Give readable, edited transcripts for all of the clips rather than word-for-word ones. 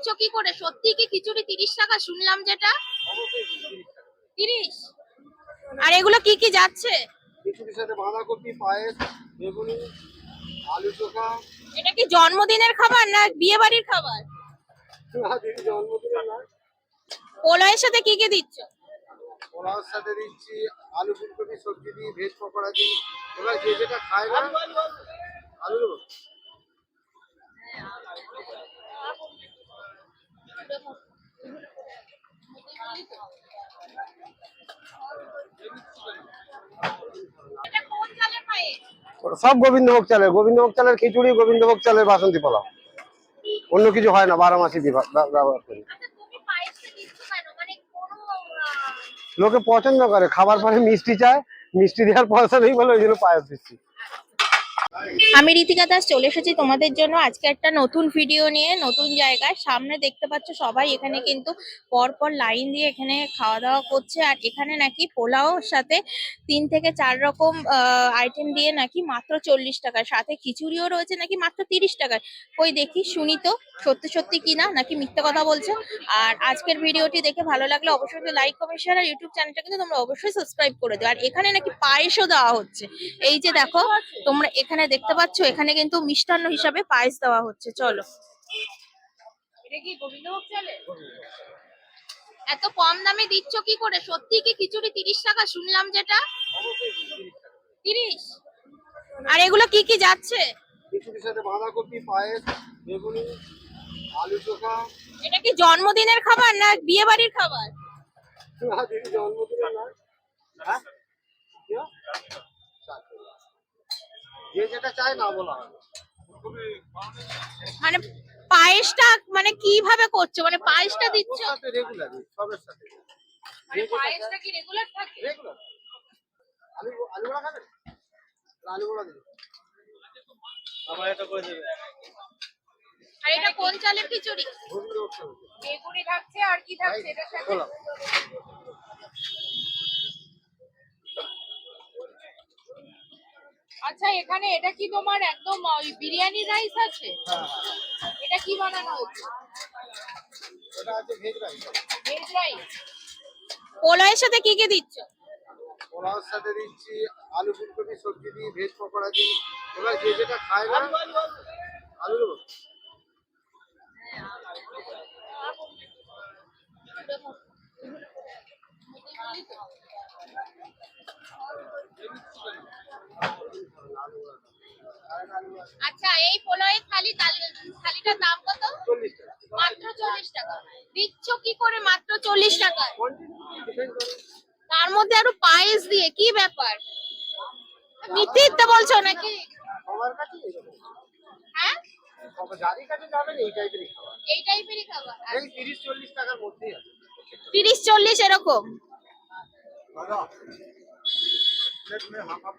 দিচ্ছ কি করে? সত্যি কি খিচুড়ি 30 টাকা শুনলাম যেটা? 30। আর এগুলো কি কি যাচ্ছে? খিচুড়ির সাথে বাঁধাকপি, পায়েস, বেগুনি, আলু চোখা। এটা কি জন্মদিনের খাবার না বিয়ে বাড়ির খাবার? না দিদি, জন্মদিনে না। পোলাওয়ের সাথে কি কি দিচ্ছ? পোলাওর সাথে দিচ্ছি আলু ফুলকপি সবজি দিই, ভেজ পকোড়া দিই। এবার যে যেটা খায় না। আলু দেবো? এটা কোন চালের পায়েস? সব গোবিন্দভোগ চালের, গোবিন্দভোগ চালের খিচুড়ি, গোবিন্দভোগ চালের বাসন্তী পোলাও। অন্য কিছু হয় না, 12 মাসই ব্যবহার করি। আচ্ছা তুমি পায়েসটা দিচ্ছ কেন? মানে কোনো লোকে পছন্দ করে, খাবার পরে মিষ্টি চায়, মিষ্টি দেওয়ার পয়সা নেই বলে ওই জন্য পায়েস দিচ্ছি। আমি ঋতিকা দাস চলে এসেছি তোমাদের জন্য আজকে একটা নতুন ভিডিও নিয়ে, নতুন জায়গায়। সামনে দেখতে পাচ্ছ সবাই এখানে কিন্তু পরপর লাইন দিয়ে এখানে খাওয়া দাওয়া করছে। আর এখানে নাকি পোলাওর সাথে 3 থেকে 4 রকম আইটেম দিয়ে নাকি মাত্র 40 টাকায়, সাথে খিচুড়িও রয়েছে নাকি মাত্র 30 টাকায়। ওই দেখি শুনি তো সত্যি সত্যি কিনা নাকি মিথ্যে কথা বলছে। আর আজকের ভিডিওটি দেখে ভালো লাগলে অবশ্যই লাইক কমেন্ট শেয়ার, আর ইউটিউব চ্যানেলটা কিন্তু তোমরা অবশ্যই সাবস্ক্রাইব করে দিও। আর এখানে নাকি পায়েসও দেওয়া হচ্ছে, এই যে দেখো তোমরা এখানে দেখতে পাচ্ছ, এখানে কিন্তু মিষ্টান্ন হিসাবে পায়েস দেওয়া হচ্ছে। চলো, এটা কি গোবিন্দভোগ চালে? এত কম দামে দিচ্ছ কি করে? সত্যি কি খিচুড়ি 30 টাকা শুনলাম যেটা? 30। আর এগুলো কি কি যাচ্ছে? খিচুড়ির সাথে বাঁধাকপি, পায়েস, বেগুনি, আলু চোখা। এটা কি জন্মদিনের খাবার না বিয়ে বাড়ির খাবার? না দিদি, জন্মদিনে না। হ্যাঁ, যে যেটা চায় না বলা হয়। মানে পায়েসটা মানে কিভাবে করছো? মানে পায়েসটা দিচ্ছ রেগুলার সবের সাথে। মানে পায়েসটা কি রেগুলার থাকে? রেগুলার। আলু আলু বড়া খাবেন? আলু বড়া দিন। আমার এটা করে দেবে। আর এটা কোন চালের খিচুড়ি? গোবিন্দভোগ চাল। বেগুনি থাকছে আর কি থাকছে এটার সাথে? পোলাও। আচ্ছা, এখানে এটা কি তোমার একদম ওই বিরিয়ানি রাইস আছে? এটা কি বানানো হচ্ছে? এটা আছে ভেজ রাইস। Veg rice. পোলাওয়ের সাথে কি কি দিচ্ছ? পোলাওর সাথে দিচ্ছি আলু ফুলকপি সবজি দিই, ভেজ পকোড়া দিই। এবার যে যেটা খায় না। আলু দেবো? আচ্ছা, এই পোলাওয়ের থালিটার দাম কত? 40 টাকা। মাত্র 40 টাকা। দিচ্ছ কি করে মাত্র 40 টাকা? তার মধ্যে আরো পায়েস দিয়ে, কি ব্যাপার? মিথ্যে বলছো নাকি? সবার কাছে এরকম। হ্যাঁ, যারই কাছে যাবেন এই টাইপেরই খাবার। এই টাইপেরই খাবার। এই 30-40 টাকার মধ্যেই আছে। 30-40 এরকম। দাদা প্লেট মে হাফ হাফ।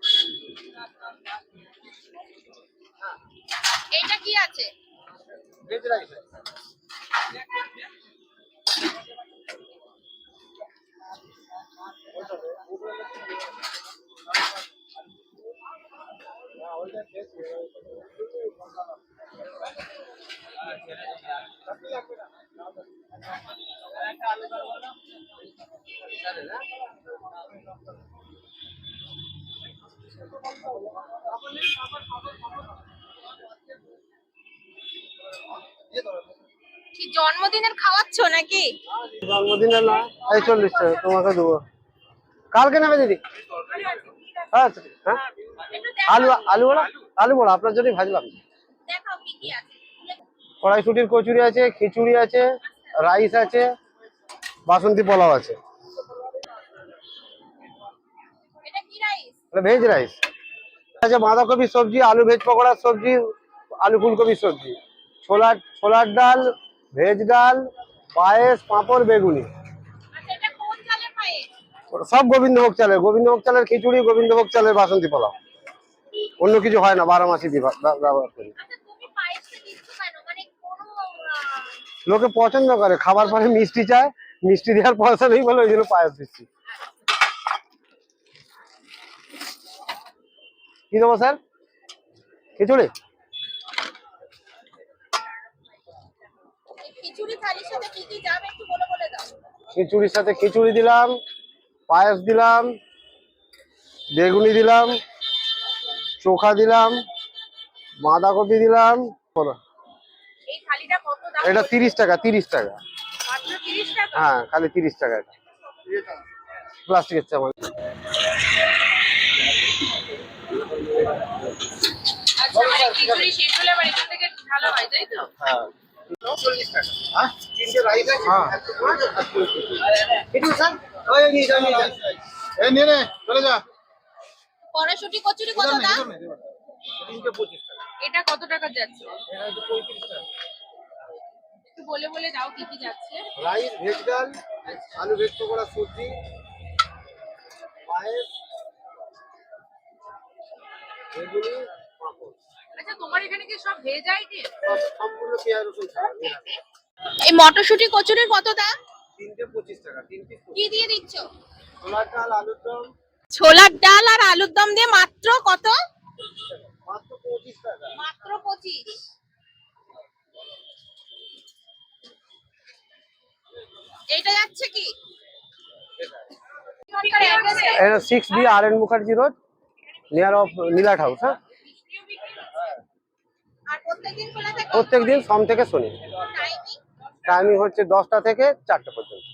এটা কি আছে? Veg rice. কি জন্মদিনের খাওয়াচ্ছ নাকি? জন্মদিনে না, এই 40 টাকা তোমাকে দেবো। কালকে নেবে দিদি? আচ্ছা হ্যাঁ। একটু আলু আলু বড়া, আলু বড়া আপনার জন্য ভাজলাম। দেখাও কি কি আছে। কড়াইশুটির কচুরি আছে, খিচুড়ি আছে, রাইস আছে, বাসন্তী পোলাও আছে। এটা কি রাইস? ভেজ রাইস আছে, বাঁধাকপি সবজি, আলু ভেজ পকোড়ার সবজি, আলু ফুলকপি সবজি, ছোলার ডাল, ভেজ ডাল, পায়েস, পাঁপড়, বেগুনি। আচ্ছা, এটা কোন চালের পায়েস? সব গোবিন্দভোগ চালের, গোবিন্দভোগ চালের খিচুড়ি, গোবিন্দভোগ চালের বাসন্তী পোলাও। অন্য কিছু হয় না, 12 মাসই ব্যবহার করি। আচ্ছা তুমি পায়েসটা দিচ্ছ কেন? মানে কোনো লোকে পছন্দ করে, খাবার পরে মিষ্টি চায়, মিষ্টি দেওয়ার পয়সা নেই বলে ওই জন্য পায়েস দিচ্ছি। কি দেবো স্যার? খিচুড়ি? খিচুড়ি থালির সাথে কি কি যাবে একটু বলে বলে দাও। খিচুড়ির সাথে খিচুড়ি দিলাম, পায়েস দিলাম, বেগুনি দিলাম, চোখা দিলাম, বাঁধাকপি দিলাম। বলো। এই থালিটা কত দাম? এটা 30 টাকা, 30 টাকা। মাত্র 30 টাকা? হ্যাঁ, খালি 30 টাকা। এটা প্লাস্টিকের চামচ। আচ্ছা, মানে খিচুড়ি শেষ হলে আবার এখান থেকে ঢালা হয়, তাই তো? হ্যাঁ, 40 টাকা। হ্যাঁ, 3টে রাইস আছে। হ্যাঁ, এই নিয়ে নে, চলে যা। কড়াইশুঁটি কচুরি কত দাম? 3টে 25 টাকা। এটা কত টাকা যাচ্ছে? এটা হচ্ছে 35 টাকা। একটু বলে বলে দাও কি কি যাচ্ছে। রাইস, ভেজ ডাল, আলু ভেজ পকোড়া, সবজি, পায়েস, বেগুনি, পাঁপড়। আচ্ছা, তোমার এখানে কি সব ভেজ আইটেম? সব সম্পূর্ণ পেঁয়াজ রসুন ছাড়া নিরামিষ। এই মটরশুঁটি কচুরির কত দাম? 3টে 25 টাকা। 3 পিস কি দিয়ে দিচ্ছ? ছোলার ডাল, আলুর দম। ছোলার ডাল আর আলুর দম দিয়ে মাত্র কত? মাত্র 25 টাকা। মাত্র 25। এইটা যাচ্ছে কি? এটা 6B RN Mukherjee road, near of Nilat house. হ্যাঁ, আর প্রত্যেকদিন খোলা থাকে? প্রত্যেকদিন সোম থেকে শনি। টাইমিং? টাইমিং হচ্ছে 10টা থেকে 4টা পর্যন্ত।